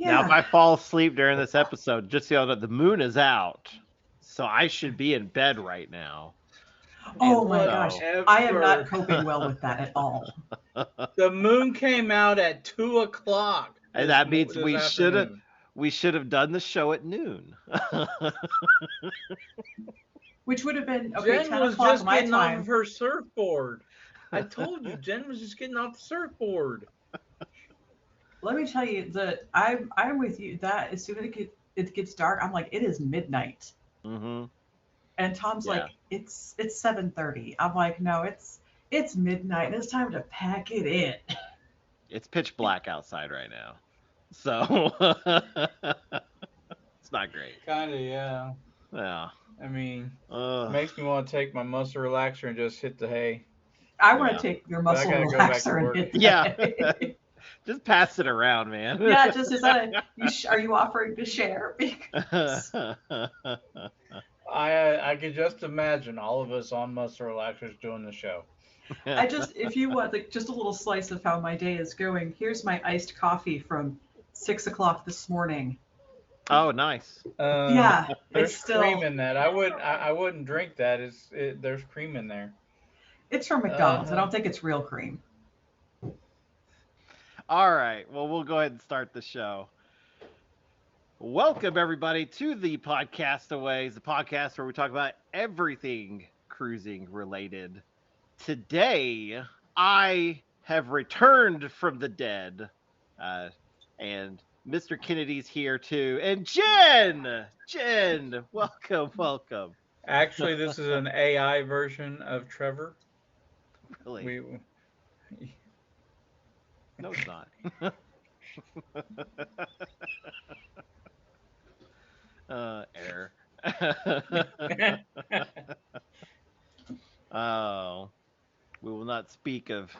Now, if Yeah. I fall asleep during this episode, just so you know, the moon is out, so I should be in bed right now. And Oh my gosh. so, I am not Whatever. coping well with that at all. The moon came out at 2 o'clock and that means this afternoon. we should have done the show at noon. Which would have been, okay, Jen 10 was o'clock just my getting off time. of her surfboard. I told you, Jen was just getting off the surfboard. Let me tell you that I'm with you. That as soon as it gets dark, I'm like, it is midnight. hmm And Tom's Yeah, like, it's 7:30. I'm like, no, it's midnight and it's time to pack it in. it's pitch black outside right now, so it's not great. Kinda, yeah. Yeah. I mean, Uh, makes me want to take my muscle relaxer and just hit the hay. I want to yeah. take your But I muscle gotta go back to relaxer and work. hit Yeah. that. Just pass it around, man. Yeah, just is that are you offering to share? Because I could just imagine all of us on muscle relaxers doing the show. I just, if you want like just a little slice of how my day is going, here's my iced coffee from 6 o'clock this morning. Oh, nice. Yeah, it's There's cream still, in that. I wouldn't drink that. There's cream in there. it's from McDonald's. I Uh, don't think it's real cream. All right. Well, we'll go ahead and start the show. Welcome, everybody, to the Podcastaways, the podcast where we talk about everything cruising related. Today, I have returned from the dead, uh, and Mr. Kennedy's here too, and Jen, welcome, welcome. Actually, this is an AI version of Trevor. Really? We No, it's not. Error. Oh, we will not speak of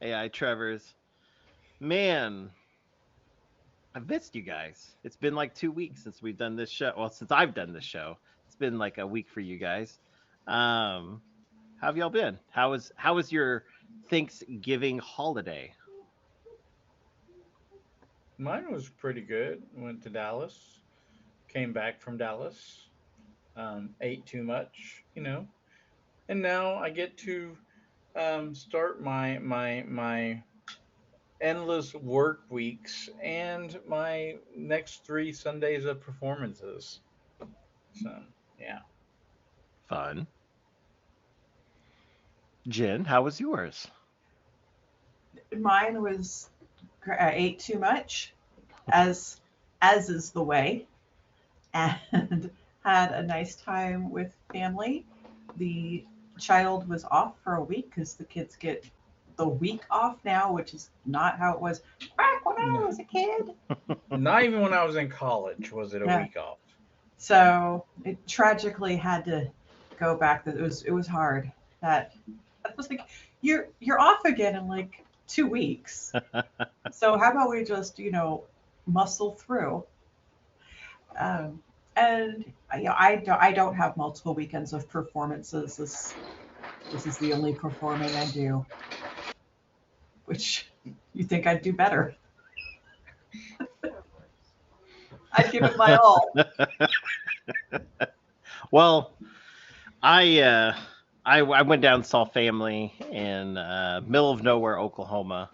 AI Trevors. Man, I've missed you guys. It's been like 2 weeks since we've done this show. Well, since I've done this show, it's been like a week for you guys. Um, how have y'all been? How was your Thanksgiving holiday? Mine was pretty good. Went to Dallas. Came back from Dallas. Ate too much, and now I get to start my endless work weeks and my next 3 Sundays of performances. So yeah, Fun. Jen, how was yours? Mine was, I ate too much, as as is the way, and had a nice time with family. The child was off for a week because the kids get the week off now, which is not how it was back when I no, was a kid. not even when I was in college was it a Yeah. week off. So it tragically had to go back. It was hard. That I was like, you're off again in like 2 weeks. So how about we just muscle through? And I don't have multiple weekends of performances. This is the only performing I do, which you think I'd do better. I'd give it my all. Well, I I went down and saw family in middle of nowhere, Oklahoma,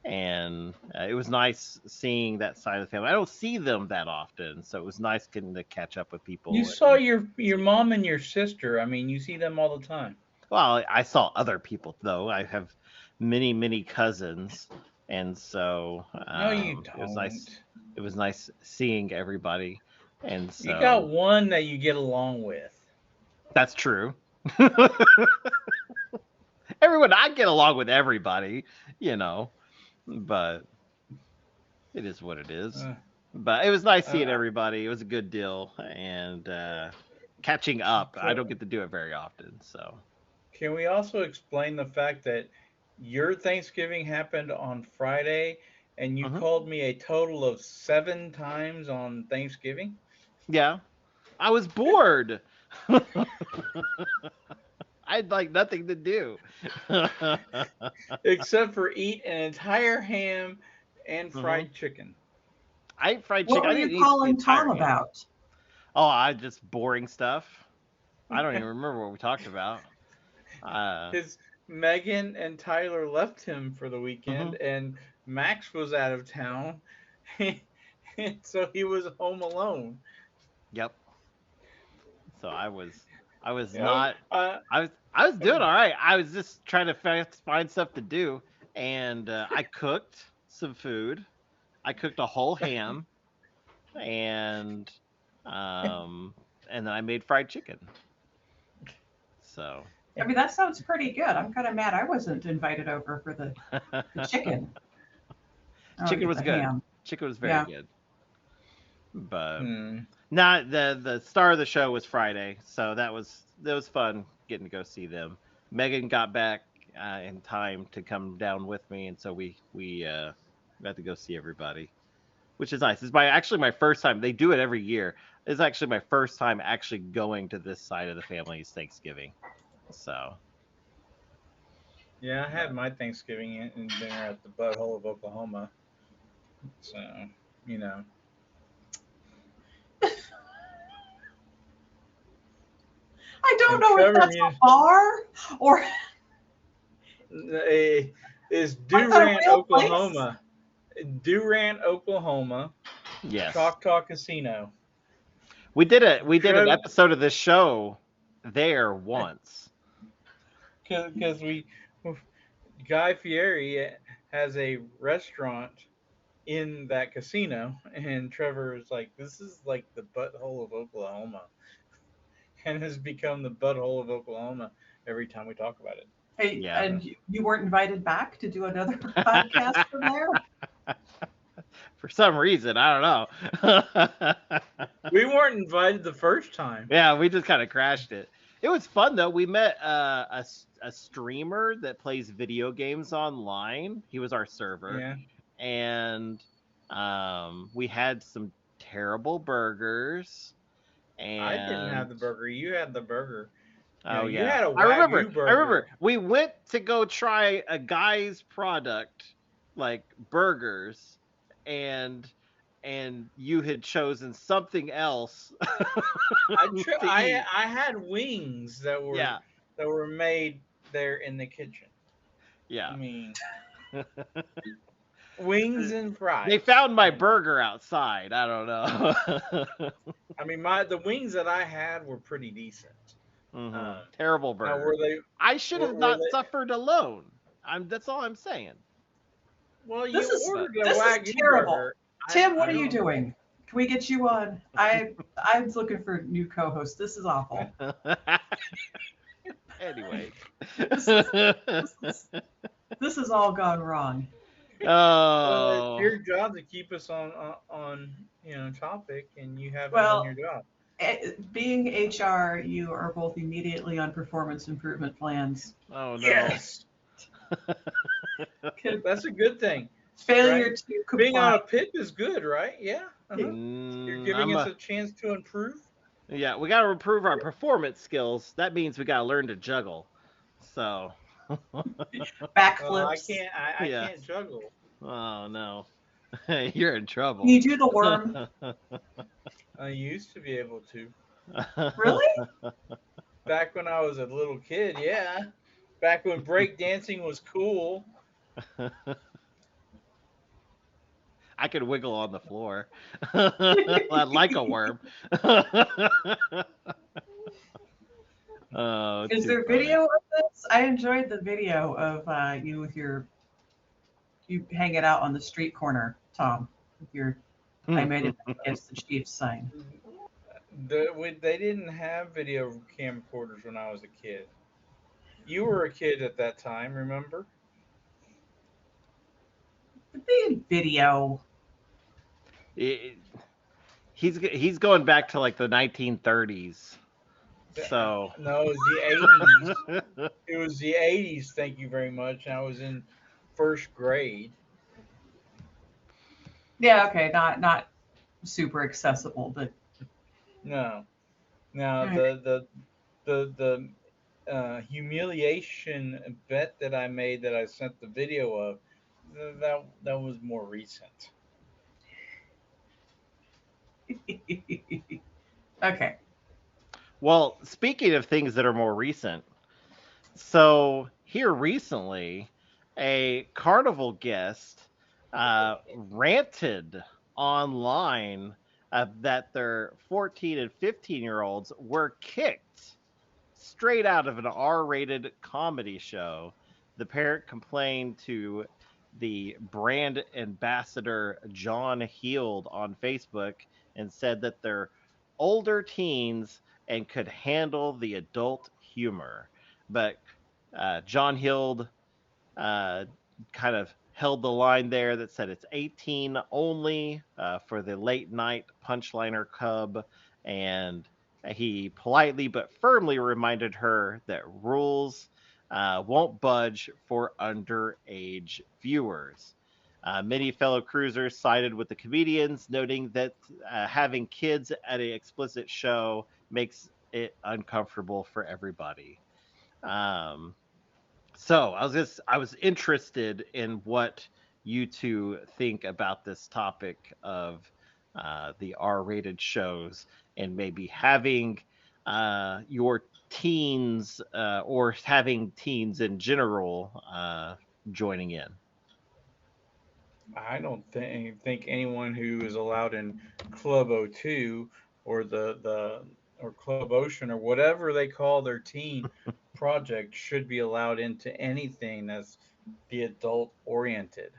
and it was nice seeing that side of the family. I don't see them that often, so it was nice getting to catch up with You people. saw your mom and your sister. I mean, you see them all the time. Well, I saw other people though. I have many cousins, and so No, you it was nice. don't. It was nice seeing everybody, and You got so one that you get along with. that's true. Everyone, I get along with everybody, you know, but it is what it is. Uh, But it was nice seeing uh, everybody. It was a good deal, and catching up. I don't so get to do it very often, so. can we also explain the fact that your Thanksgiving happened on Friday and you Mhm. called me a total of 7 times on Thanksgiving? Yeah, I was bored. I had like nothing to do. Except for eat an entire ham and hmm fried chicken. I ate fried What chicken. were I you didn't eat the calling entire Tom ham. about? Oh, I just boring stuff. I don't even remember what we talked about. His Megan and Tyler left him for the Mhm. weekend, and Max was out of town, so he was home alone. Yep. So I was Yep. not I was doing all right. I was just trying to find stuff to do, and I cooked some food. I cooked a whole ham, and um, and then I made fried chicken. So I mean, that sounds pretty good. I'm kind of mad I wasn't invited over for the chicken or chicken was the good. ham. Chicken was very Yeah. good, but Hmm. not the star of the show was Friday, so that was fun getting to go see them. Megan got back in time to come down with me, and so we got to go see everybody, which is nice. It's my first time. They do it every year. It's actually my first time actually going to this side of the family's Thanksgiving. So Yeah, I had my Thanksgiving and dinner at the butthole of Oklahoma. So, you know, I don't and know if Trevor that's a bar or is like a Durant, real place. Oklahoma. Durant, Oklahoma, yes, Choctaw Casino. we did an Trev, episode of this show there once. because Guy Fieri has a restaurant in that casino, and Trevor is like, "This is like the butthole of Oklahoma," and has become the butthole of Oklahoma every time we talk about it. Hey, Yeah. and you weren't invited back to do another podcast from there? For some reason, I don't know. We weren't invited the first time. Yeah, we just kind of crashed it. It was fun though. We met a streamer that plays video games online. He was our server, Yeah, and we had some terrible burgers. I didn't And have the burger. You had the burger. You know, oh you yeah, had a I remember. Wagyu I remember. burger. We went to go try a guy's product, like burgers, and you had chosen something else to eat. I had wings Yeah, that were made there in the kitchen. I yeah. mean, wings and They fries. found my You know, burger outside. I don't know. I mean, the wings that I had were pretty decent. Terrible Now burger. I should have were not they? suffered alone. That's all I'm saying. Well, This you is But ordered a this is Wagyu terrible. burger. Tim, what I are you don't. doing? Can we get you on? I'm looking for new co-hosts. This is awful. anyways. This is this is this has all gone wrong. Well, it's Oh. your job to keep us on topic, and you haven't done your Well, job. being HR, you are both immediately on performance improvement plans. Oh no. Yes, that's a good thing, right? Failure to Being on comply. a PIP is good, right? Yeah. You're giving I'm us a a chance to improve. yeah, we gotta improve our performance skills. That means we gotta learn to juggle. So Backflips. I yeah. can't juggle. Oh no. You're in Can trouble. you do the worm? I used to be able to Really? back when I was a little kid. Yeah, back when break dancing was cool. I could wiggle on the floor like a worm. Oh, Is too there funny. video of this? I enjoyed the video of you with you hanging out on the street corner, Tom, with your I made it against the Chiefs sign. They didn't have video camcorders when I was a kid. You were a kid at that time, remember? The video. It- he's going back to like the 1930s. So No, it was the 80s. It was the 80s. Thank you very much. I was in first grade. Yeah, okay, not super accessible, but No, now all right. the humiliation bet that I made that I sent the video of that was more recent. Okay. Well, speaking of things that are more recent, so here recently, a carnival guest ranted online that their 14 and 15-year-olds were kicked straight out of an R-rated comedy show. The parent complained to the brand ambassador John Heald on Facebook and said that they're older teens and could handle the adult humor. But John Heald uh, kind of held the line there that said it's 18 only for the late night punchliner cub, and he politely but firmly reminded her that rules won't budge for underage viewers. Many fellow cruisers sided with the comedians, noting that having kids at an explicit show makes it uncomfortable for everybody. Um, so I was interested in what you two think about this topic of the R-rated shows and maybe having your teens or having teens in general joining in. I don't think anyone who is allowed in Club O2 or the or Club Ocean or whatever they call their teen project should be allowed into anything that's the adult oriented.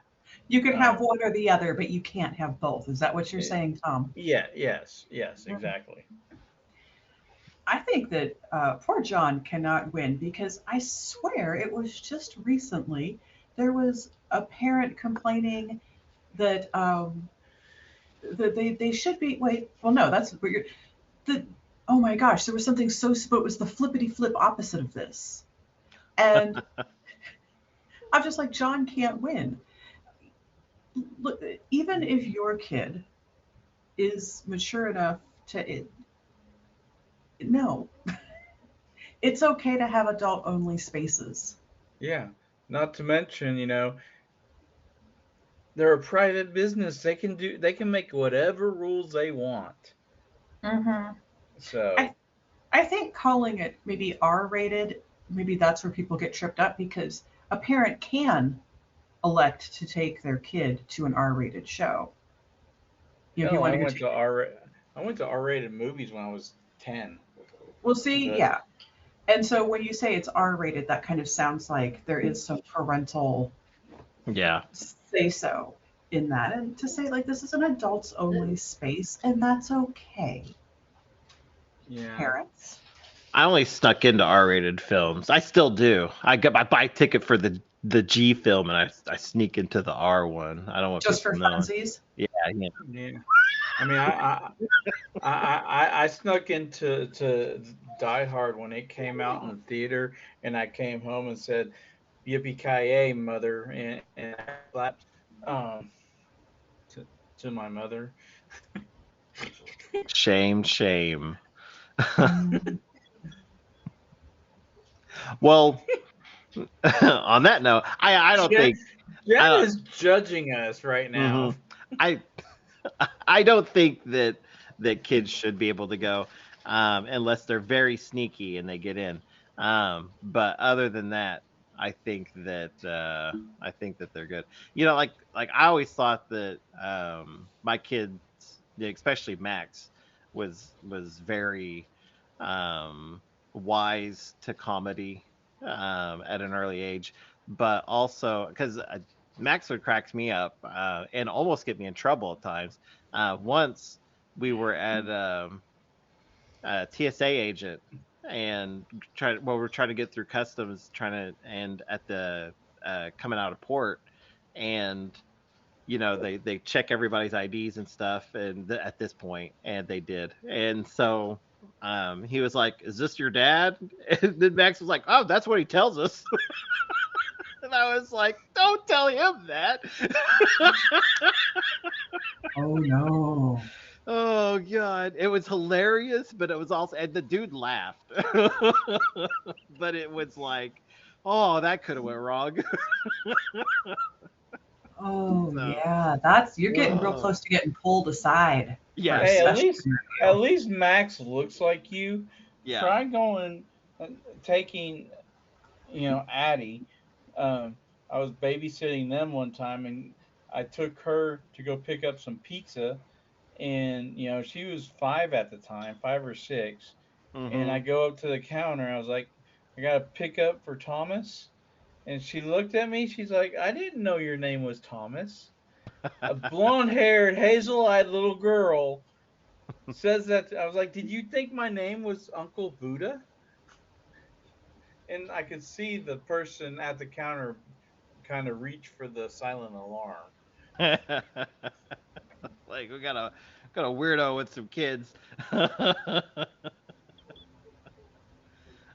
You can have Um, one or the other, but you can't have both. Is that what you're eh, saying, Tom? yeah, yes, Mhm. exactly. I think that poor John cannot win because I swear it was just recently there was a parent complaining that that they should be wait well no that's what you're the oh my gosh there was something so but it was the flippity flip opposite of this and I'm just like John can't win. Look, even if your kid is mature enough to no, it's okay to have adult only spaces. Yeah. Not to mention, they're a private business. They can make whatever rules they want. Mm-hmm. So, I I think calling it maybe R rated, maybe that's where people get tripped up because a parent can elect to take their kid to an R rated show. You know, if you hell, want to go take I went to R-rated movies when I was 10. well see, But yeah. And so when you say it's R rated, that kind of sounds like there is some parental Yeah. say so in that. And to say like this is an adults only space and that's okay. yeah. Parents. I only snuck into R-rated films. I still do. I buy a ticket for the G film and I sneak into the R one. I don't want Just people for knowing. funsies. Yeah, yeah. Yeah. I mean, I snuck into Die Hard when it came out in the theater, and I came home and said, "Yippee ki yay, mother!" and I slapped to my mother. Shame, shame. Mm. Well, on that note, I don't Jen, think Jen I is judging us right now. mhm. I I don't think that kids should be able to go unless they're very sneaky and they get in. But other than that, I think that they're good. Like I always thought that my kids, yeah, especially Max, was very um, wise to comedy at an early age, but also because Max would crack me up and almost get me in trouble at times. Once we were at a TSA agent and we're trying to get through customs, trying to and at the coming out of port, and they check everybody's IDs and stuff, and at this point, and they did, and so. He was like, "Is this your dad?" And then Max was like, "Oh, that's what he tells us." And I was like, "Don't tell him that." Oh no. Oh god, it was hilarious, but it was also, and the dude laughed. But it was like, oh, that could have went wrong. Oh So, yeah, you're getting real close to getting pulled aside for a yes, Hey, special at interview. least Max looks like you. yeah. Try going and taking, Addie. Um, I was babysitting them one time, and I took her to go pick up some pizza, and she was 5 at the time, 5 or 6, and I Mm-hmm. go up to the counter. I was like, I got to pick up for Thomas, and she looked at me. She's like, I didn't know your name was Thomas. A blonde-haired, hazel-eyed little girl says that. I was like, did you think my name was Uncle Buddha? And I could see the person at the counter kind of reach for the silent alarm. Like we got a weirdo with some kids.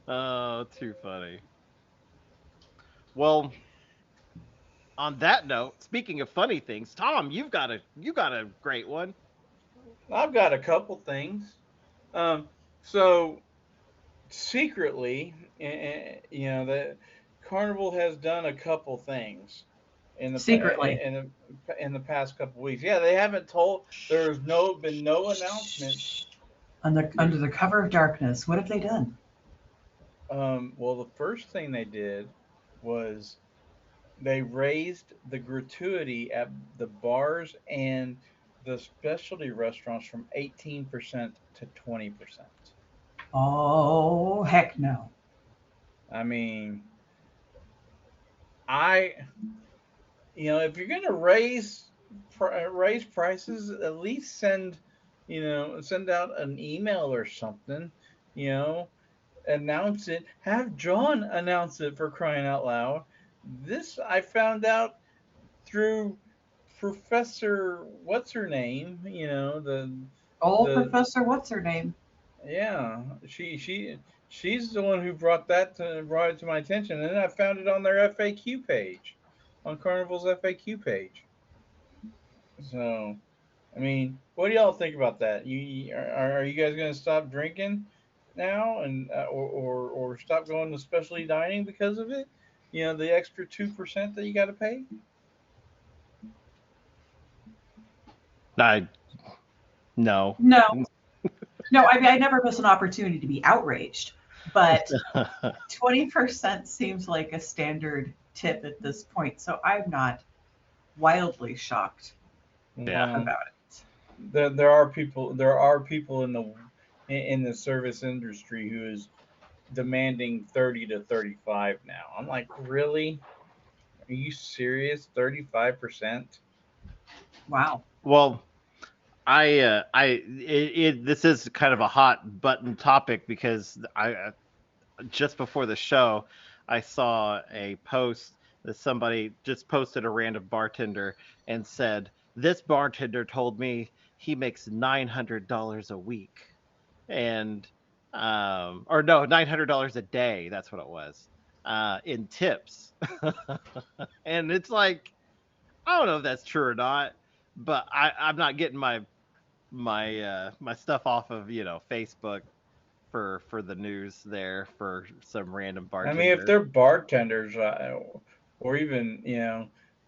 Oh, too funny. Well, on that note, speaking of funny things, Tom, you got a great one. I've got a couple things. Um, so secretly, the Carnival has done a couple things Secretly, in the past couple weeks. Yeah, they haven't told. There's been no announcements. under the cover of darkness, what have they done? Well, the first thing they did was they raised the gratuity at the bars and the specialty restaurants from 18% to 20%. Oh heck no! I mean, I if you're gonna raise prices, at least send out an email or something. You know, announce it. Have John announce it, for crying out loud. This I found out through Professor what's her name. Old The Professor, what's her name? yeah, she's the one who brought it to my attention, and then I found it on their FAQ page, on Carnival's FAQ page. So, I mean, what do y'all think about that? Are you guys gonna stop drinking now, and or stop going to specialty dining because of it? The extra 2% that you got to pay. I no. No, no. I mean, I never miss an opportunity to be outraged, but 20% seems like a standard tip at this point, so I'm not wildly shocked Yeah. Well, about it. there are people in the service industry who is demanding 30 to 35 now. I'm like, really? Are you serious? 35%? Wow. Well, this is kind of a hot button topic because just before the show, I saw a post that somebody just posted, a random bartender, and said, "This bartender told me he makes $900 a week," and or no, $900 a day. That's what it was, in tips. And it's like, I don't know if that's true or not, but I'm not getting my stuff off of Facebook for the news there for some random I mean, if bartender. they're bartenders, or even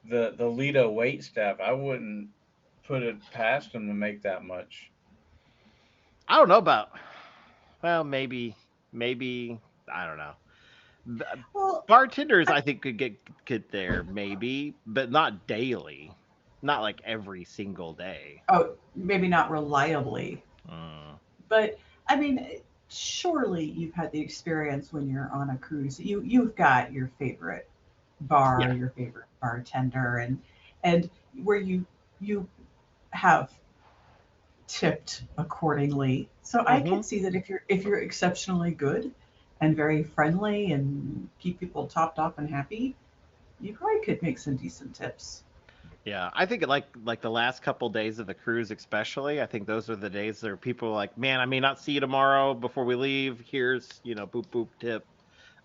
the Lido wait staff, I wouldn't put it past them to make that much. I don't know about, well, maybe I don't know. B- Well, Bartenders I, I think could there maybe, but not daily, not like every single day. oh, maybe not reliably, Mm. but I mean, surely you've had the experience when you're on a cruise. You've got your favorite bar, Yeah. your favorite bartender, and where you have tipped accordingly. So I Hmm. can see that if you're exceptionally good and very friendly and keep people topped off and happy, you probably could make some decent tips. Yeah, I think like the last couple days of the cruise, especially. I think those are the days where people are like, "Man, I may not see you tomorrow. Before we leave, here's boop boop tip."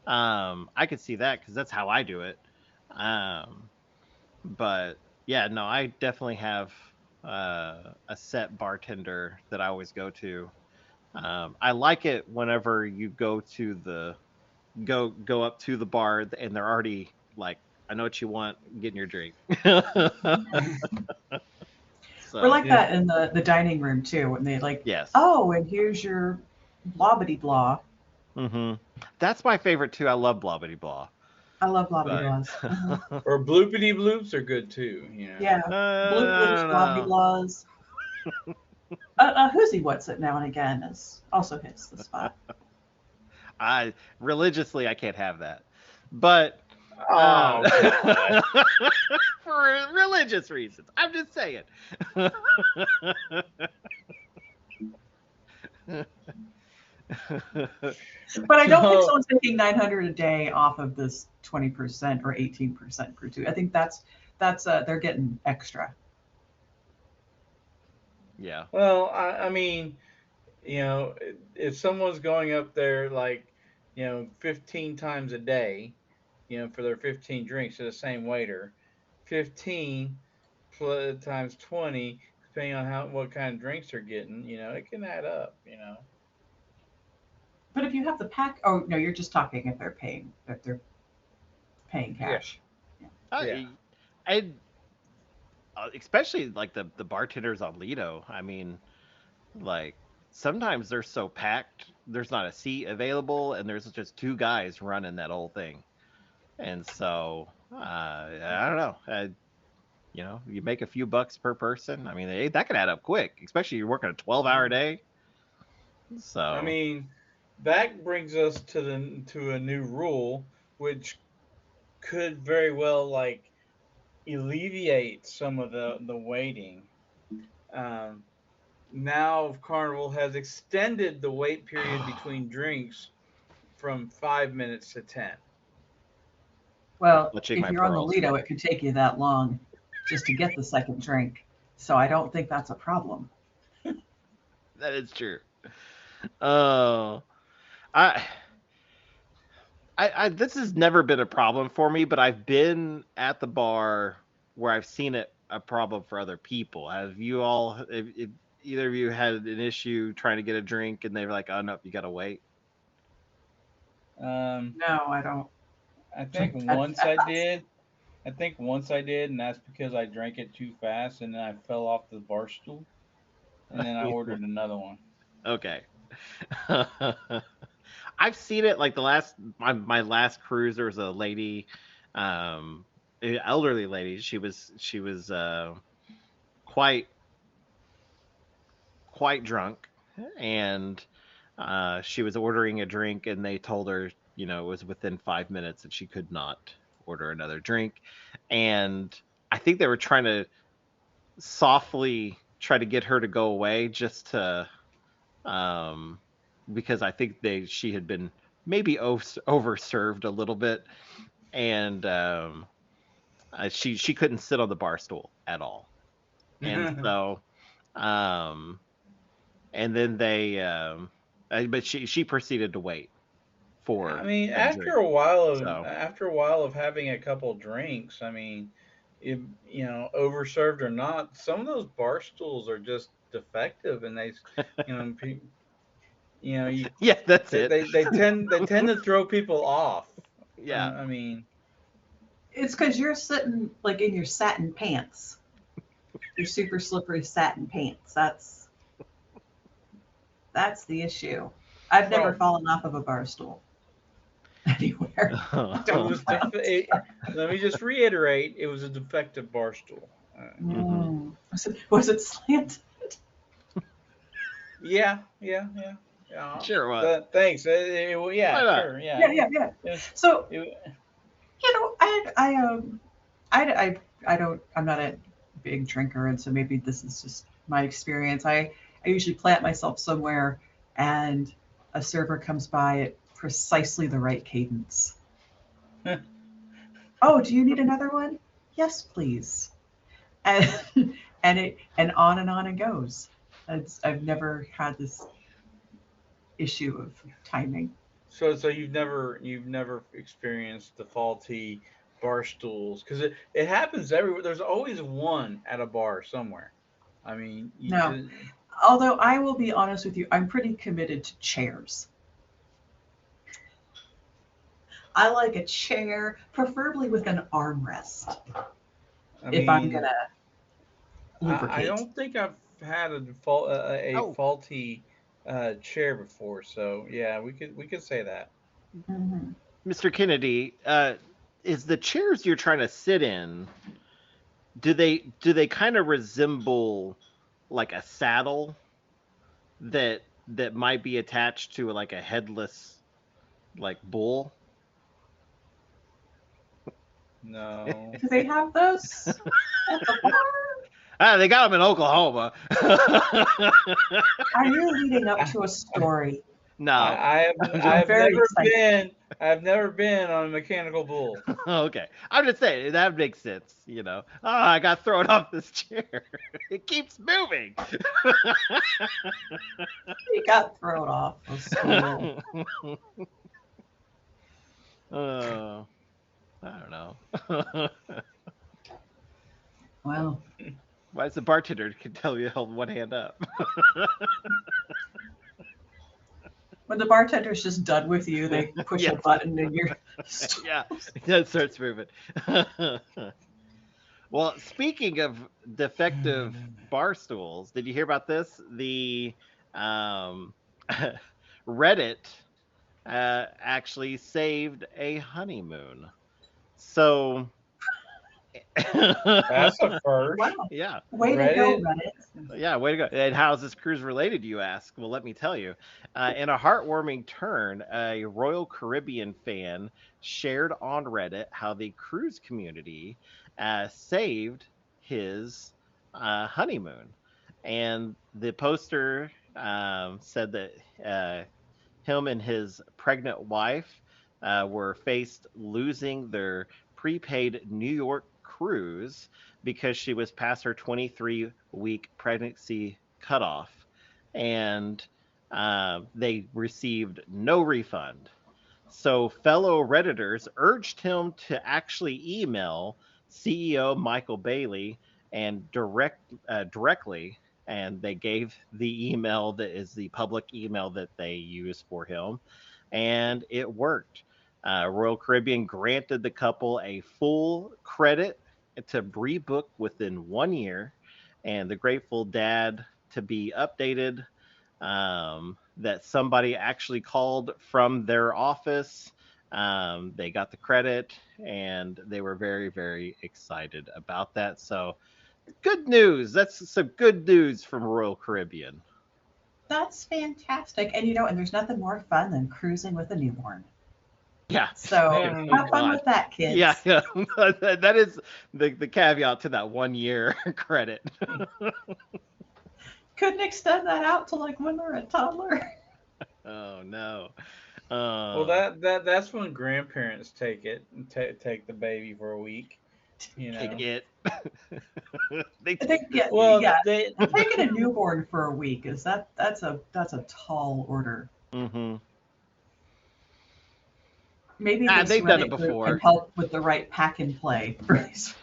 I could see that because that's how I do it. Um, but yeah, no, I definitely have a set bartender that I always go to. I like it whenever you go up to the bar and they're already like I know what you want. Get in your drink. We're So like that in the dining room too, when they like, yes. oh, and here's your blah bitty blah. Hmm. That's my favorite too. I love blah bitty blah. I love blah bitty But blahs. Or bloopity bloops are good too. Yeah, bloop I bloops, don't blah bitty know. blahs. Who's he? What's it now and again is also hits the spot. I religiously I can't have that. But Oh God. for religious reasons. I'm just saying. But I don't think So someone's making 900 a day off of this 20% or 18% gratuity. I think that's they're getting extra. Yeah. well, I mean, you know, if someone's going up there like, 15 times a day, for their 15 drinks to the same waiter, 15 times 20, depending on what kind of drinks they're getting, it can add up. But if you have the pack, oh no, you're just talking if they're paying Yeah, cash. Yeah. yeah. I especially like the bartenders on Lido. I mean, like sometimes they're so packed, there's not a seat available, and there's just two guys running that whole thing. And so I don't know. You make a few bucks per person. I mean, that could add up quick, especially you're working a 12-hour day. I So mean, that brings us to a new rule, which could very well like alleviate some of the waiting. Um, Now Carnival has extended the wait period between drinks from 5 minutes to 10. Well, clutching if my you're on the pearls. Lido, it could take you that long just to get the second drink. So I don't think that's a problem. That is true. Oh, I, this has never been a problem for me, but I've been at the bar where I've seen it a problem for other people. Have you all, if either of you had an issue trying to get a drink and they're like, oh no, you gotta wait? Um, No, I don't I think drink that once I fast. did. I think once I did, and that's because I drank it too fast, and then I fell off the bar stool, and then I ordered another one. Okay. I've seen it like my last cruise. There was a lady, an elderly lady. She was quite quite drunk, and she was ordering a drink, and they told her, it was within 5 minutes that she could not order another drink, and I think they were trying to softly try to get her to go away just to um because I think she had been maybe overserved a little bit, and she couldn't sit on the bar stool at all, and so um and then but she proceeded to wait I for mean, a drink. So after a while of having a couple drinks, I mean, if overserved or not, some of those bar stools are just defective, and you know, pe- you yeah, that's it. they tend to throw people off. Yeah. I mean, It's because you're sitting like in your satin pants, your super slippery satin pants. That's the issue. I've never well, fallen off of a bar stool anywhere. I it don't was plan let me just reiterate, it was a defective bar stool. Hmm. Was it slanted? Yeah, yeah, yeah, yeah. Sure was. Thanks. Why Yeah, not? sure, yeah. Yeah, yeah, yeah. It, So it, I don't. I'm not a big drinker, and so maybe this is just my experience. I usually plant myself somewhere, and a server comes by at precisely the right cadence. Oh, do you need another one? Yes, please. And and on it goes. I've never had this issue of timing. so you've never experienced the faulty bar stools because it happens everywhere. There's always one at a bar somewhere. I mean, No. Although I will be honest with you, I'm pretty committed to chairs. I like a chair, preferably with an armrest, I if I'm mean, gonna I lubricate. don't think I've had a default a Oh, faulty chair before, so yeah, we could say that. Hmm. Mr. Kennedy, is the chairs you're trying to sit in, do they kind of resemble like a saddle that might be attached to like a headless like bull? No. Do they have those at the bar? They got them in Oklahoma. Are you leading up I, to a story? No, I have I'm just I'm I've very never excited. been I've never been on a mechanical bull. okay. I'm just saying that makes sense. Oh, I got thrown off this chair. It keeps moving. He got thrown off of school. uh, I don't know. Well, Why is the bartender can tell you hold one hand up? when the bartender's just done with you, they push Yeah, a button and you're. yeah, it starts moving. Well, speaking of defective bar stools, did you hear about this? The um, Reddit actually saved a honeymoon. So, That's a first. Wow. yeah, Way to go, Reddit. Reddit. yeah, way to go. And how's this cruise related, you ask? Well, let me tell you. In a heartwarming turn, a Royal Caribbean fan shared on Reddit how the cruise community saved his honeymoon. And the poster said that him and his pregnant wife were faced losing their prepaid New York cruise because she was past her 23-week pregnancy cutoff, and they received no refund. So fellow Redditors urged him to actually email CEO Michael Bailey and directly, and they gave the email that is the public email that they use for him, and it worked. Royal Caribbean granted the couple a full credit to rebook within 1 year, and the Grateful Dad to be updated that somebody actually called from their office. They got the credit and they were very, very excited about that. So, good news. That's some good news from Royal Caribbean. That's fantastic. And and there's nothing more fun than cruising with a newborn. Yeah. So Oh, have fun God. with that, Yeah, kids. yeah. That is the caveat to that 1 year credit. Couldn't extend that out to like when they're a toddler. Oh, no. Well, Uh, that's when grandparents take it and take the baby for a week. You take know. it. They I think yeah, Well, yeah. they Taking a newborn for a week is that's a tall order. hmm Maybe this they've done it Reddit group can before. help with the right pack and play for these.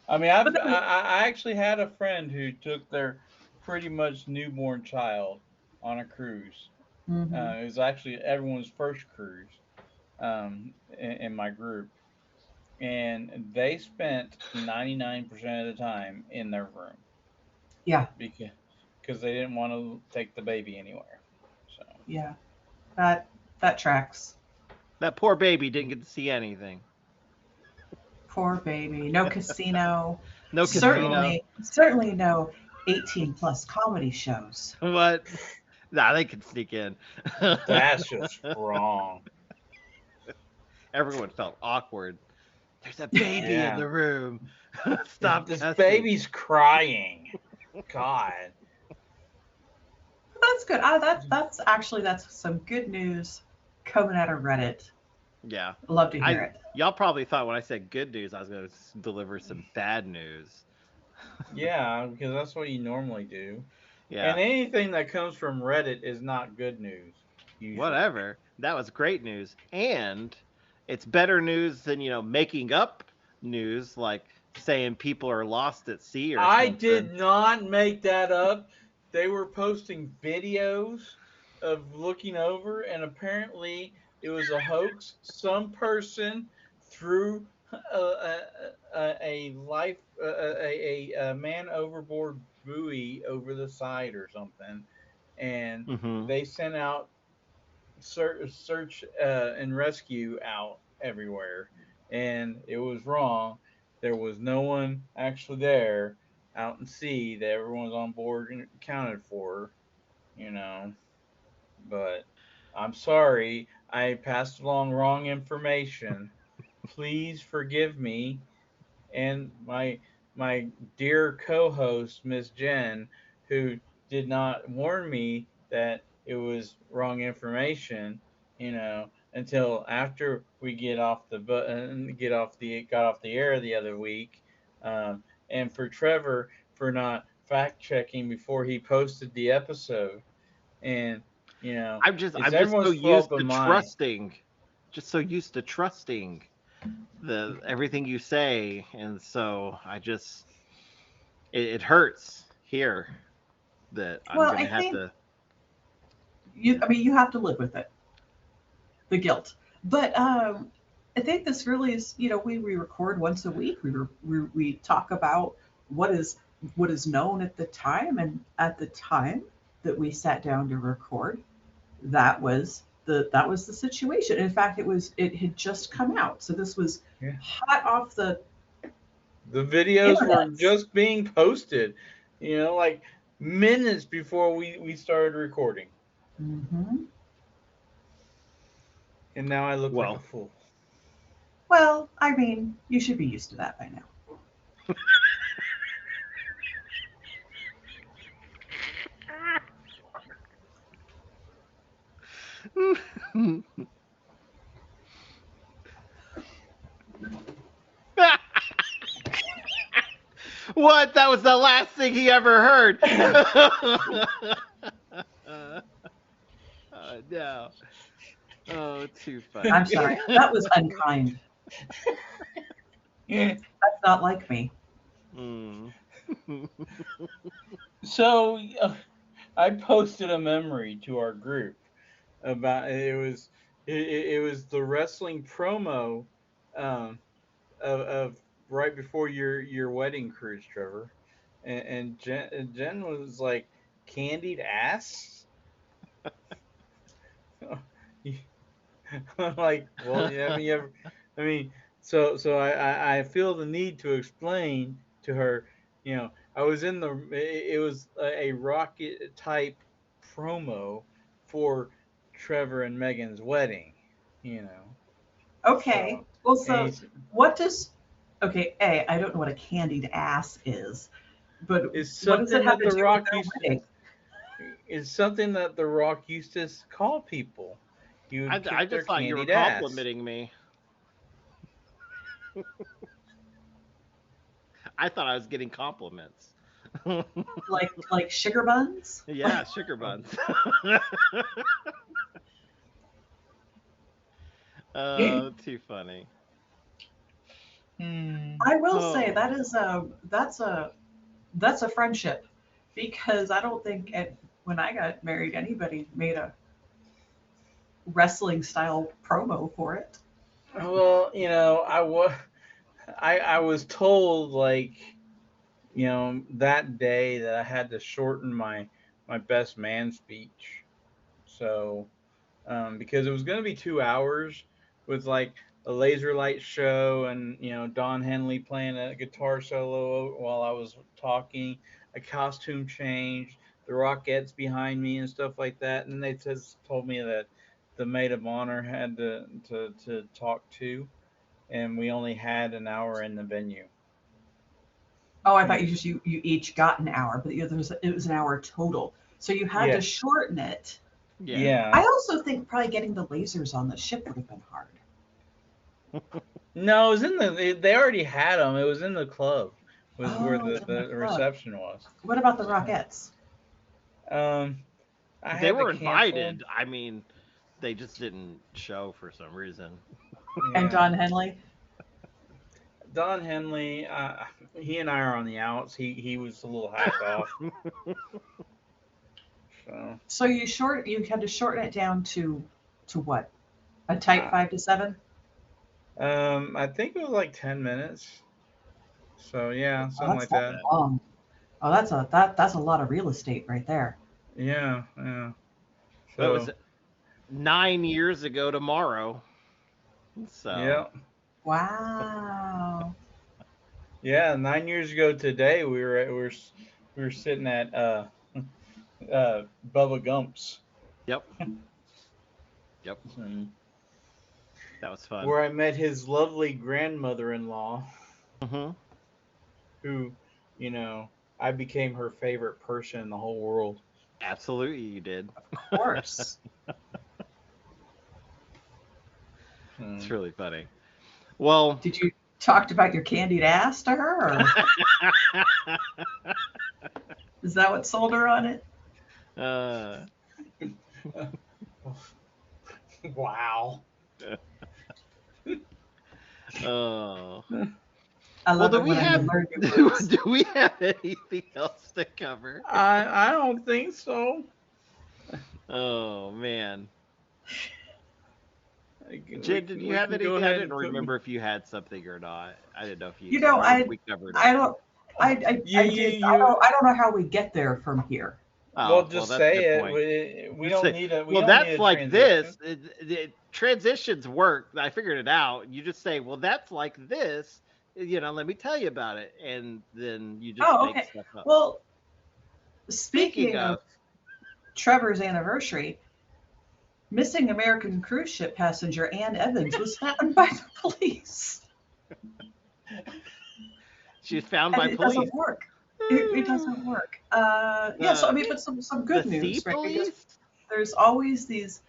I mean, But then, I actually had a friend who took their pretty much newborn child on a cruise. hmm It was actually everyone's first cruise in my group, and they spent 99% of the time in their room yeah, because they didn't want to take the baby anywhere. So yeah, that that tracks. That poor baby didn't get to see anything. Poor baby. No casino. No no, casino. Certainly no 18 plus comedy shows. What? Nah, they could sneak in. that's just wrong. Everyone felt awkward. There's a baby in Yeah, the room. Stop this cussing. baby's crying. God. That's good. That's some good news coming out of Reddit. Yeah. Love to hear I it. Y'all probably thought when I said good news, I was going to deliver some bad news. Yeah, because that's what you normally do. Yeah. And anything that comes from Reddit is not good news, usually. Whatever. That was great news. And it's better news than, making up news like saying people are lost at sea or I something. did not make that up. They were posting videos of looking over, and apparently It was a hoax. Some person threw a man overboard buoy over the side or something, and Mm-hmm. they sent out search and rescue out everywhere, and it was wrong. There was no one actually there out in sea that everyone's on board and accounted for, you know. But I'm sorry, I passed along wrong information. Please forgive me and my dear co-host Miss Jen, who did not warn me that it was wrong information, until after we got off the air the other week, and for Trevor for not fact checking before he posted the episode, and it's I'm just so everyone's fault used but to mine. trusting, just so used to trusting the everything you say, and so it hurts here that I'm Well, I gonna have think to. you have to live with it, the guilt. But I think this really is, we record once a week. We talk about what is what is known at the time, and at the time that we sat down to record, that was the situation. In fact, it had just come out, so this was Yeah. hot off the The videos were internet. just being posted, like minutes before we started recording. Hmm. And now I look like a Well, fool. Well, I mean, you should be used to that by now. what? That was the last thing he ever heard. Oh, no. Oh, too I'm funny. sorry, that was unkind. Yeah. That's not like me. Mm. So I posted a memory to our group about it was the wrestling promo, um, of right before your wedding cruise, Trevor, and Jen was like, candied ass. I'm like, well, yeah, I mean, so I feel the need to explain to her, I was in it was a rocket type promo for Trevor and Megan's wedding, you know. Okay, So, well, and so what does okay? I don't know what a candied ass is, but it's what does it something have that to The do with Rock their used wedding? it's something that The Rock used to call people. He would I kick their just thought you were candied ass. complimenting me. I thought I was getting compliments. Like sugar buns? Yeah, sugar buns. Oh, too funny. Hmm. I will say Oh, that's a friendship, because I don't think when I got married anybody made a wrestling style promo for it. Well, I was told, like, that day that I had to shorten my best man speech. So, because it was going to be 2 hours with like a laser light show and Don Henley playing a guitar solo while I was talking, a costume change, the Rockettes behind me and stuff like that. And then they just told me that the maid of honor had to talk to, and we only had an hour in the venue. Oh, I thought Hmm. you each got an hour, but it was an hour total. So you had to Yeah, shorten it. yeah. yeah. I also think probably getting the lasers on the ship would have been hard. No, it was they already had them. It was in the club, was where Oh, it was in the the club. reception was. What about the So, Rockettes I They had to were cancel. invited. I mean, they just didn't show for some reason. and Yeah, Don Henley? Don Henley. He and I are on the outs. He was a little hacked off. So So you had to shorten it down to what? A tight Uh, 5 to 7? I think it was like 10 minutes. So yeah, Oh, something that's like not that. long. Oh, that's a lot of real estate right there. Yeah, yeah. That was So 9 years ago tomorrow. So yeah, Wow. yeah. 9 years ago today, we were sitting at Bubba Gump's, yep, yep, and that was fun. where I met his lovely grandmother-in-law, Hmm. who, you know, I became her favorite person in the whole world. Absolutely, you did. Of course. It's Mm. really funny. Well, Did you talk about your candied ass to her, or is that what sold her on it? uh, Wow. oh. I Well, love do it we when I have learn new do, words. do we have anything else to cover? I don't think so. Oh man, Jen, did you We have can go anything? I ahead didn't and put me. remember if you had something or not. I didn't know if you You know, or if we covered I it. don't, You I you did. you. I don't know how we get there from here. Well, Oh, well, just that's a say good it. point. We Just don't say, need a we well, don't need that's a like transition. this. Transitions work. I figured it out. You just say, well, that's like this. Let me tell you about it, and then you just Oh, make okay. stuff up. Well, Speaking speaking of, of Trevor's anniversary, missing American cruise ship passenger Ann Evans was found by the police, she's found and by it police. doesn't work. It doesn't work. Yeah. So I The mean, but some the good sea news, right? Because police. there's always these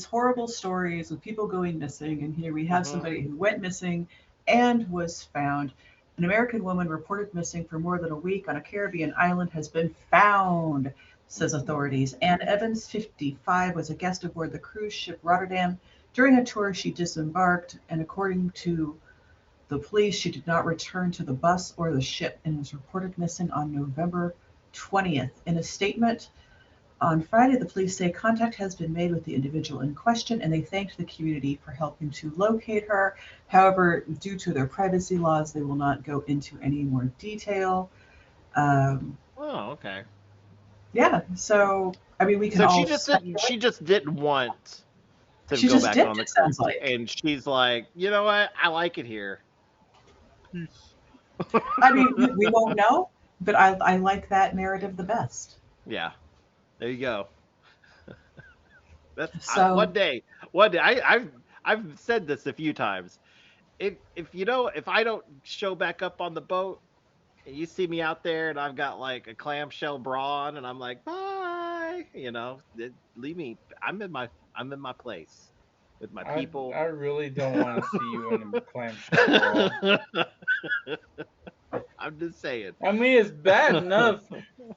horrible stories of people going missing, and here we have Hmm. somebody who went missing and was found. An American woman reported missing for more than a week on a Caribbean island has been found, says authorities. Anne Evans, 55, was a guest aboard the cruise ship Rotterdam. During a tour, she disembarked, and according to the police, she did not return to the bus or the ship and was reported missing on November 20th. In a statement, on Friday, the police say contact has been made with the individual in question and they thanked the community for helping to locate her. However, due to their privacy laws, they will not go into any more detail. Um, Oh, okay. yeah, so I mean, we can So she all just didn't. speculate. She just didn't want to She go just back dipped, on the it cruise, sounds like. and she's like, you know what? I like it here. Peace. I mean, we won't know, but I like that narrative the best. Yeah, there you go. That's So, one day. I've said this a few times. If I don't show back up on the boat, and you see me out there, and I've got like a clamshell bra on, and I'm like, bye, leave me. I'm in my place with my people. I really don't want to see you in a clamshell bra. I'm just saying. I mean, it's bad enough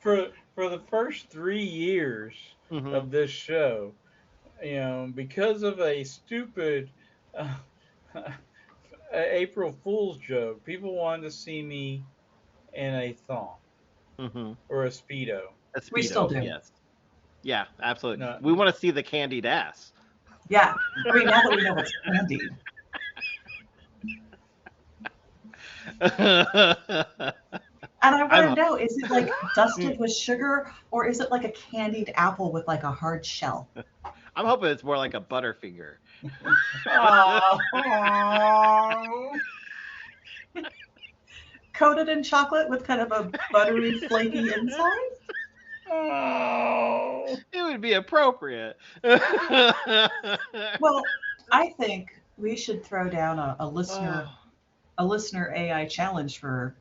for the first 3 years Hmm. of this show, because of a stupid uh, April Fool's joke. People wanted to see me in a thong Hmm. or a speedo. A we still speedo, do. yes, yeah, absolutely. No, We want to see the candied ass. Yeah. I mean, now that we know it's candied, and I want I'm to know, is it like dusted with sugar or is it like a candied apple with like a hard shell? I'm hoping it's more like a Butterfinger. oh, Coated in chocolate with kind of a buttery, flaky inside? oh. It would be appropriate. Well, I think we should throw down Oh, a listener AI challenge for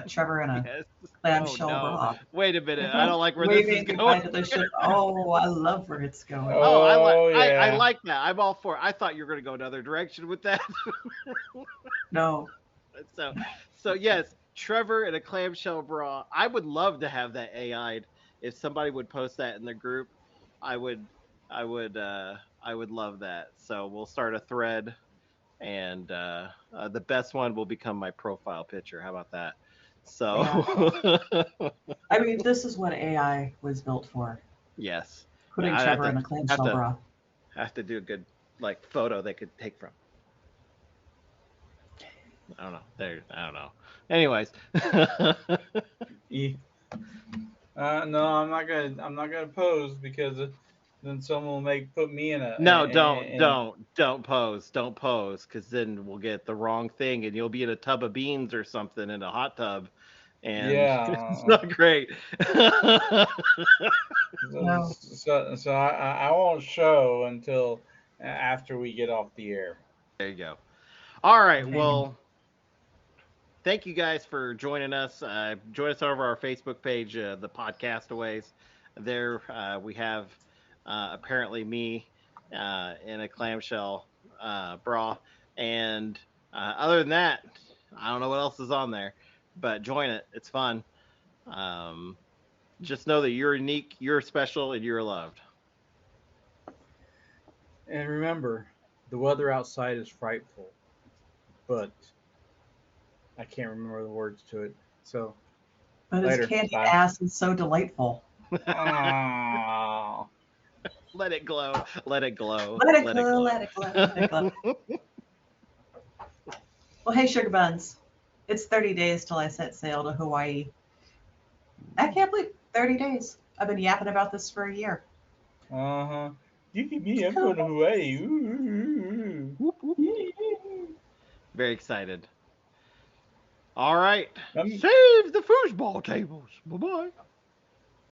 Trevor and a yes. Oh clamshell no. bra. Wait a minute. I don't like where this is Waving going. goodbye to the ship. Oh, I love where it's going. Oh, Oh I yeah. like that. I'm all for it. I thought you were going to go another direction with that. No. so so yes, Trevor in a clamshell bra. I would love to have that AI. If somebody would post that in the group, I would I would love that. So we'll start a thread, and the best one will become my profile picture. How about that? Yeah. So I mean, this is what AI was built for. yes. Putting I Trevor in a have clamshell to bra. have to do a good like photo they could take from. I don't know. I don't know. Anyways. Yeah. No, I'm not gonna pose because then someone will put me in a No, in. don't pose, because then we'll get the wrong thing, and you'll be in a tub of beans or something in a hot tub, and it's Yeah. not great. No. So I won't show until after we get off the air. There you go. All right, Okay. well, thank you guys for joining us. Join us over our Facebook page, the Podcastaways. There we have apparently me in a clamshell bra, and other than that, I don't know what else is on there. But join it; it's fun. Um, just know that you're unique, you're special, and you're loved. And remember, the weather outside is frightful, but I can't remember the words to it. So But his later. candied Bye. ass is so delightful. Aww. Let it glow. Let it glow. Let it Let it glow, glow. let it glow, let it glow. Well, hey, Sugar Buns. It's 30 days till I set sail to Hawaii. I can't believe 30 days. I've been yapping about this for a year. Uh-huh. Me, I'm going to Hawaii. Ooh. Whoop, whoop, whoop. Very excited. All right. I'm, Save the foosball tables. Bye bye.